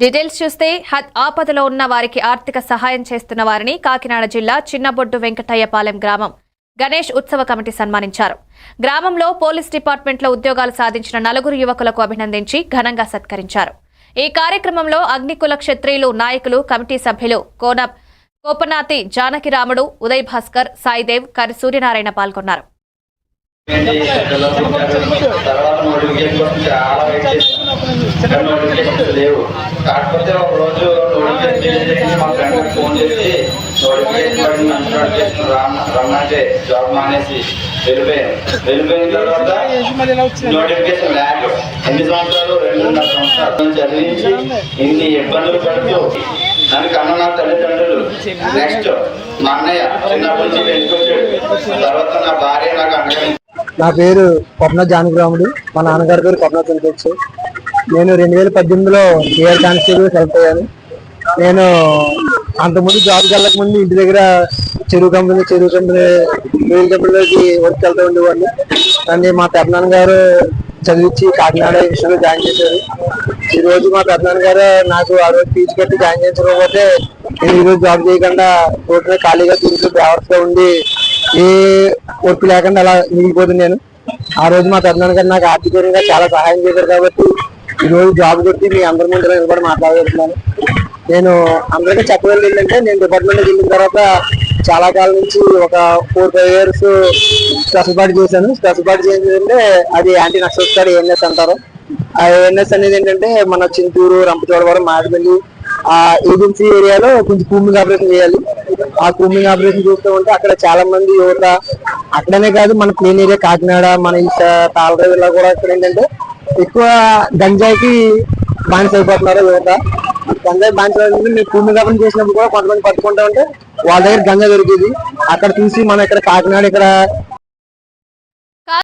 Details చూస్తే ఆపదలో ఉన్న వారికి ఆర్థిక సహాయం చేస్తున్న వారిని కాకినాడ జిల్లా చిన్నబొడ్డు వెంకటయ్యపాలెం గ్రామం గణేష్ ఉత్సవ కమిటీ సన్మానించారు. గ్రామంలో పోలీస్ డిపార్ట్మెంట్లో ఉద్యోగాలు సాధించిన 4 యువకులకు అభినందించి ఘనంగా సత్కరించారు. ఈ కార్యక్రమంలో అగ్నికుల క్షత్రియులు నాయకులు, కమిటీ సభ్యులు కోపనాతి జానకిరాముడు, ఉదయ్ భాస్కర్, సాయిదేవ్, కరి సూర్యనారాయణ పాల్గొన్నారు. కాకపోతే ఒక రోజు మా ఫ్రెండ్ ఫోన్ చేసి రమ్మంటే జాబ్ మానేసి వెళ్ళిపోయిన తర్వాత నోటిఫికేషన్ ల్యాక్ 8 సంవత్సరాలు 2.5 సంవత్సరాలు చదివించి ఇన్ని ఇబ్బందులు పడుతూ నన్ను కన్న నా తల్లిదండ్రులు, నెక్స్ట్ మా అన్నయ్య చిన్నప్పటి నుంచి పెంచుకొచ్చాడు. తర్వాత నా భార్య నాకు అండగా. నా పేరు కోపనాతి జానకిరాముడు, మా నాన్నగారి పేరు కోపనాతి వెంకటేశ్వర. నేను 2018లో ఏఆర్ కానిస్టేబుల్ సెలెక్ట్ అయ్యాను. నేను అంతకుముందు జాబ్కి వెళ్ళక ముందు ఇంటి దగ్గర చెరువు కంపెనీలోకి వర్క్ వెళ్తూ ఉండేవాడిని. కానీ మా పెద్దనాన్న గారు చదివించి కాకినాడ విషయంలో జాయిన్ చేశారు. ఈ రోజు మా పెద్దనాన్న గారు నాకు ఆ రోజు ఫీజు కట్టి జాయిన్ చేయించకపోతే నేను ఈ రోజు జాబ్ చేయకుండా రోడ్డు ఖాళీగా తిరుగుతూ డ్రైవర్స్గా ఉండి ఏ వర్క్ లేకుండా అలా మిగిలిపోతుంది. నేను ఆ రోజు మా పెద్దనాన్న గారు నాకు ఆర్థికంగా చాలా సహాయం చేశారు కాబట్టి ఈ రోజు జాబ్ కొట్టి మీ అందరి ముందు నిలబడి మాట్లాడుతున్నాను. నేను అందరికీ చెప్పగలిగింది ఏంటంటే, నేను డిపార్ట్మెంట్కి వెళ్ళిన తర్వాత చాలా కాలం నుంచి ఒక 4-5 years స్పెషల్ పార్టీ చేశాను. స్పెషల్ పార్టీ చేసిందంటే అది యాంటీ నక్సల్ ఏఎన్ఎస్ అంటారు. ఆ ఏఎన్ఎస్ అనేది ఏంటంటే మన చింతూరు, రంపచోడవరం, మాదిపల్లి ఆ ఏజెన్సీ ఏరియాలో కొంచెం కూంబింగ్ ఆపరేషన్ చేయాలి. ఆ కూంబింగ్ ఆపరేషన్ చూస్తూ ఉంటే అక్కడ చాలా మంది యువత, అక్కడనే కాదు మన ప్లేన్ ఏరియా కాకినాడ, మన ఈ తాళరేవులో కూడా ఇక్కడ ఏంటంటే ఎక్కువ గంజాయికి బానిస అయిపోతున్నారు యువత. గంజాయి బానిస మేము కూంబింగ్ ఆపరేషన్ చేసినప్పుడు కూడా కొంతమంది పట్టుకుంటా ఉంటే వాళ్ళ దగ్గర గంజా దొరికింది. అక్కడ చూసి మనం ఇక్కడ కాకినాడ ఇక్కడ